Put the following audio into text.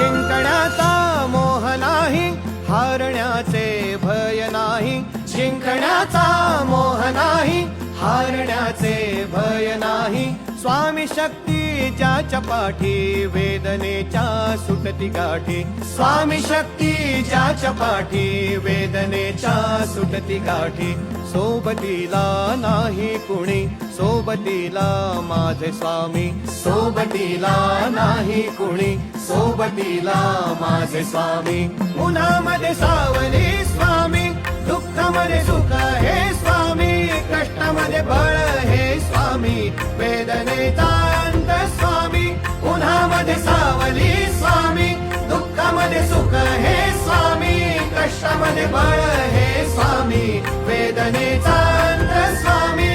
जिंकण्याचा मोह नाही, हारण्याचे भय नाही. जिंकण्याचा मोह नाही, हारण्याचे भय नाही. स्वामी शक्ती ज्याच्या पाठी, वेदनेच्या सुटती गाठी. स्वामी शक्ती ज्याच्या पाठी, वेदनेच्या सुटती गाठी. सोबतीला नाही कुणी, सोबतीला माझे स्वामी. सोबतीला नाही कुणी, सोबतीला माझे स्वामी. उन्हामध्ये सावली स्वामी, दुःखामध्ये सुख हे स्वामी. कष्टामध्ये बळ हे स्वामी, वेदनेचा अंत स्वामी. उन्हामध्ये सावली स्वामी, दुःखामध्ये सुख हे स्वामी. कष्टामध्ये बळ हे स्वामी, वेदनेचा अंत स्वामी.